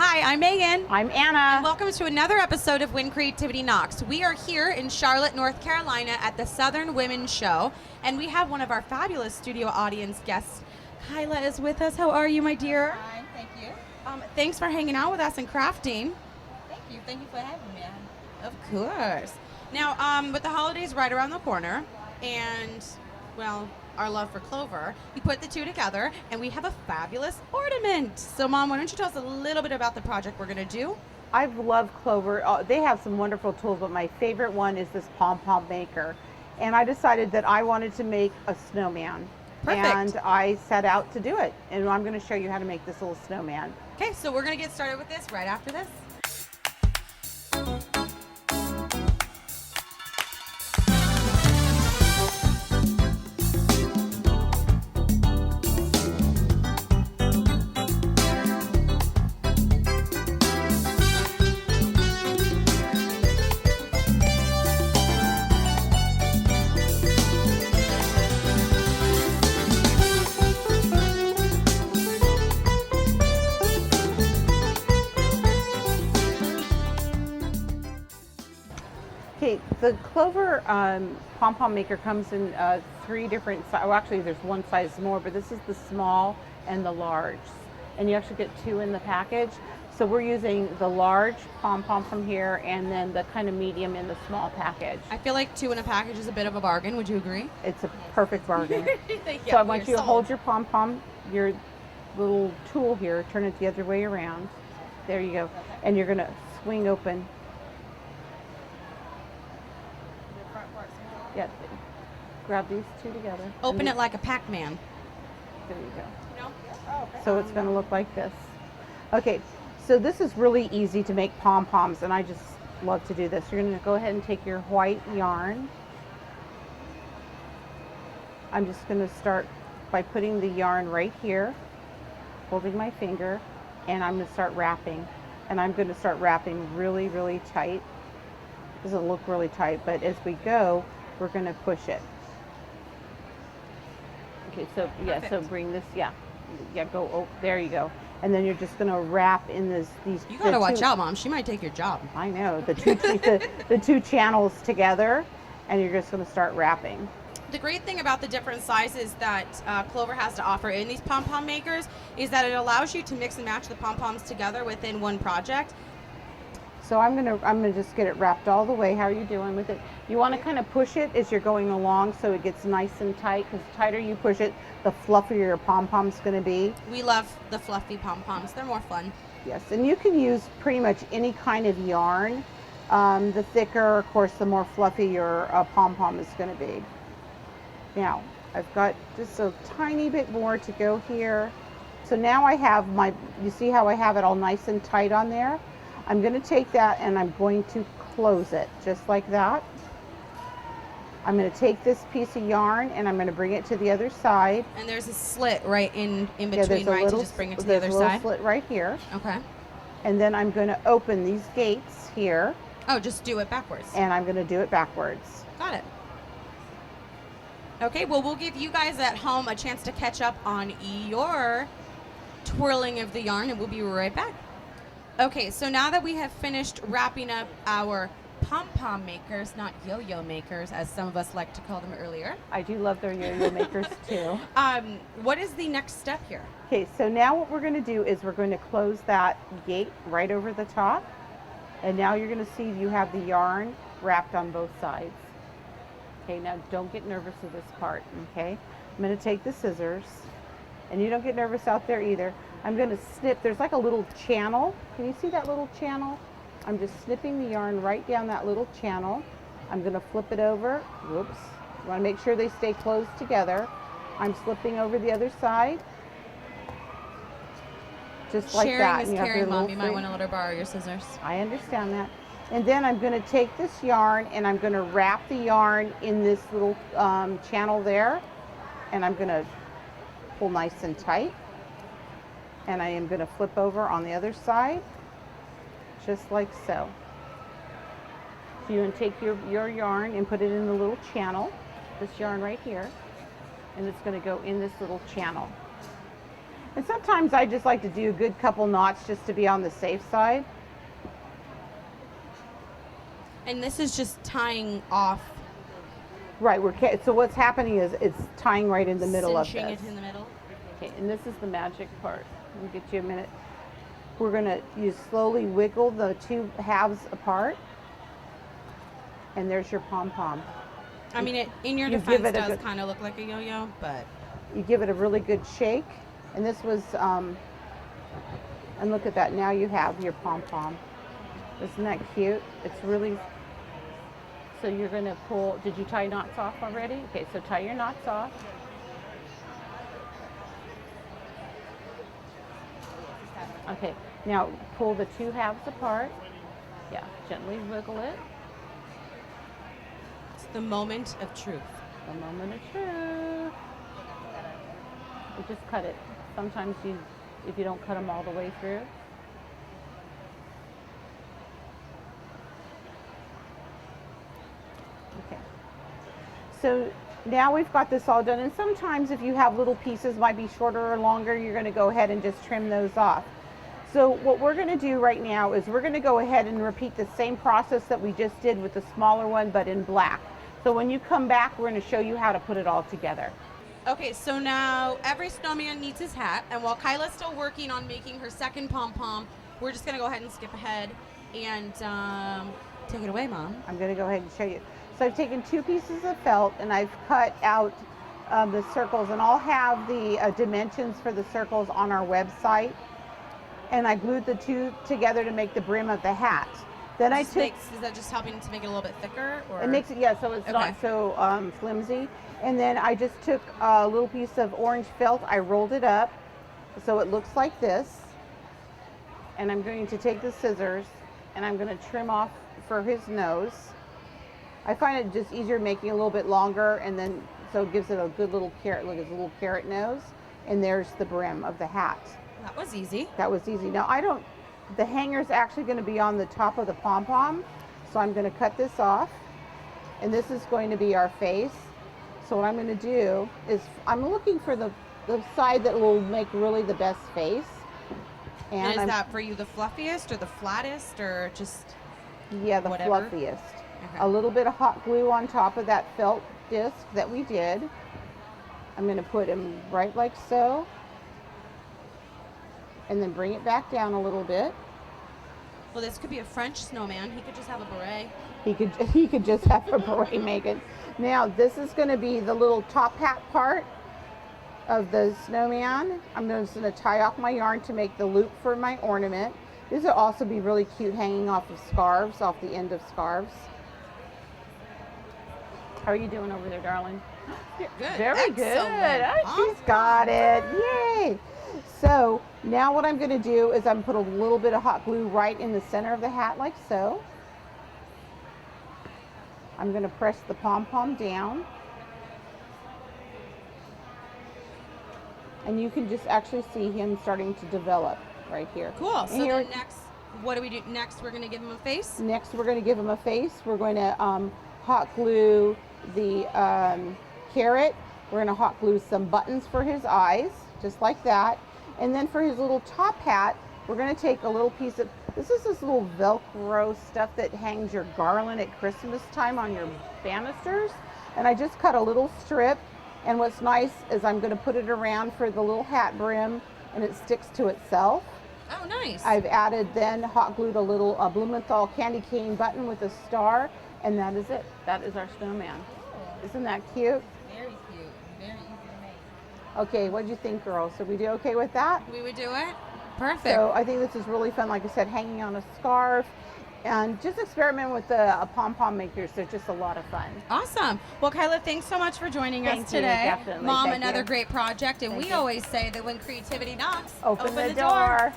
Hi, I'm Megan. I'm Anna. And welcome to another episode of When Creativity Knocks. We are here in Charlotte, North Carolina at the Southern Women's Show, and we have one of our fabulous studio audience guests. Kyla is with us. How are you, my dear? Fine, thank you. Thanks for hanging out with us and crafting. Thank you. Thank you for having me. Of course. Now, with the holidays right around the corner, and, well, our love for Clover, we put the two together, and we have a fabulous ornament. So, Mom, why don't you tell us a little bit about the project we're going to do? I've loved Clover. They have some wonderful tools, but my favorite one is this pom pom maker. And I decided that I wanted to make a snowman. Perfect. And I set out to do it. And I'm going to show you how to make this little snowman. Okay, so we're going to get started with this right after this. Okay, the Clover pom pom maker comes in three different sizes. Well, actually, there's one size more, but this is the small and the large. And you actually get two in the package. So we're using the large pom pom from here and then the kind of medium in the small package. I feel like two in a package is a bit of a bargain. Would you agree? It's a perfect bargain. Yeah, So I want you to sold. hold your pom pom, your little tool here, turn it the other way around. There you go. And you're going to swing open. Yeah, grab these two together. Open it like a Pac-Man. There you go. You know? So it's going to look like this. Okay, so this is really easy to make pom-poms, and I just love to do this. You're going to go ahead and take your white yarn. I'm just going to start by putting the yarn right here, holding my finger, and I'm going to start wrapping. And I'm going to start wrapping really, really tight. This will look really tight, but as we go, we're going to push it. Okay, so yeah, Perfect. so bring this, yeah, go, oh, there you go. And then you're just going to wrap in these. You gotta watch out, Mom. She might take your job. I know, the two channels together, and you're just going to start wrapping. The great thing about the different sizes that Clover has to offer in these pom-pom makers is that it allows you to mix and match the pom-poms together within one project. So I'm gonna just get it wrapped all the way. How are you doing with it? You want to kind of push it as you're going along so it gets nice and tight, because the tighter you push it, the fluffier your pom-pom's going to be. We love the fluffy pom-poms. They're more fun. Yes, and you can use pretty much any kind of yarn. The thicker, of course, the more fluffy your pom-pom is going to be. Now, I've got just a tiny bit more to go here. So now I have you see how I have it all nice and tight on there? I'm going to take that and I'm going to close it just like that. I'm going to take this piece of yarn and I'm going to bring it to the other side. And there's a slit right in between, there's a right, little, to just bring it to the there's other a little side. slit right here. Okay. And then I'm going to open these gates here. Oh, just do it backwards. And I'm going to do it backwards. Got it. Okay, well, we'll give you guys at home a chance to catch up on your twirling of the yarn, and we'll be right back. Okay, so now that we have finished wrapping up our pom-pom makers, not yo-yo makers, as some of us like to call them earlier. I do love their yo-yo makers too. What is the next step here? Okay, so now what we're going to do is we're going to close that gate right over the top. And now you're going to see you have the yarn wrapped on both sides. Okay, now don't get nervous with this part, okay? I'm going to take the scissors, and you don't get nervous out there either. I'm going to snip, there's like a little channel. Can you see that little channel? I'm just snipping the yarn right down that little channel. I'm going to flip it over. Whoops. You want to make sure they stay closed together. I'm slipping over the other side. Just like Sharing that. is And you have caring, your Mom. little You might free- want to let her borrow your scissors. I understand that. And then I'm going to take this yarn and I'm going to wrap the yarn in this little channel there. And I'm going to pull nice and tight. And I am going to flip over on the other side, just like so. So you're going to take your yarn and put it in the little channel, this yarn right here, and it's going to go in this little channel. And sometimes I just like to do a good couple knots just to be on the safe side. And this is just tying off, Right, so what's happening is it's tying right in the middle of cinching this. it in the middle. Okay, and this is the magic part. Let me get you a minute. We're gonna slowly wiggle the two halves apart. And there's your pom-pom. I mean, in your You defense, give it a does good- kind of look like a yo-yo, but You give it a really good shake. And this was, and look at that, now you have your pom-pom. Isn't that cute? It's really, so you're gonna pull, did you tie knots off already? Okay, so tie your knots off. Okay, now pull the two halves apart. Yeah, gently wiggle it. it's the moment of truth. The moment of truth. You just cut it. Sometimes if you don't cut them all the way through. Okay. So now we've got this all done, and sometimes if you have little pieces, might be shorter or longer, you're going to go ahead and just trim those off. So what we're going to do right now is we're going to go ahead and repeat the same process that we just did with the smaller one, but in black. So when you come back, we're going to show you how to put it all together. Okay, so now every snowman needs his hat, and while Kyla's still working on making her second pom-pom, we're just going to go ahead and skip ahead and take it away, Mom. I'm going to go ahead and show you. So I've taken two pieces of felt and I've cut out the circles, and I'll have the dimensions for the circles on our website. And I glued the two together to make the brim of the hat. Then I took. Is that just helping to make it a little bit thicker? Or? It makes it, yeah, so it's Okay. not so flimsy. And then I just took a little piece of orange felt, I rolled it up so it looks like this. And I'm going to take the scissors and I'm going to trim off for his nose. I find it just easier making a little bit longer, and then so it gives it a good little carrot, look, it's a little carrot nose. And there's the brim of the hat. That was easy. That was easy. Now the hanger's actually going to be on the top of the pom-pom, so I'm going to cut this off, and this is going to be our face. So what I'm going to do is I'm looking for the side that will make really the best face. And is that for you the fluffiest or the flattest or just yeah, the whatever? fluffiest. Okay. A little bit of hot glue on top of that felt disc that we did. I'm going to put him right like so. And then bring it back down a little bit. Well, this could be a French snowman. He could just have a beret. He could just have a beret, Megan. Now this is going to be the little top hat part of the snowman. I'm just going to tie off my yarn to make the loop for my ornament. These will also be really cute hanging off of scarves, off the end of scarves. How are you doing over there, darling? Good. Very good. Excellent. Oh, she's got it. Yay. So now what I'm going to do is I'm put a little bit of hot glue right in the center of the hat like so. I'm going to press the pom-pom down. And you can just actually see him starting to develop right here. Cool. And So here, then next, what do we do next? We're going to give him a face? next we're going to give him a face. We're going to hot glue the carrot. We're going to hot glue some buttons for his eyes, just like that. And then for his little top hat, we're going to take a little piece of, this little Velcro stuff that hangs your garland at Christmas time on your banisters. And I just cut a little strip. And what's nice is I'm going to put it around for the little hat brim, and it sticks to itself. Oh, nice. I've added then hot glued a little Blumenthal candy cane button with a star, and that is it. That is our snowman. Isn't that cute? Very cute. Very easy to make. Okay, what do you think, girls? Did we do okay with that? We would do it? Perfect. So I think this is really fun, like I said, hanging on a scarf, and just experiment with the pom-pom makers. They're just a lot of fun. Awesome. Well, Kyla, thanks so much for joining Thank us you, today. definitely. Mom, Thank another you. great project, and Thank we you. always say that when creativity knocks, Open the door.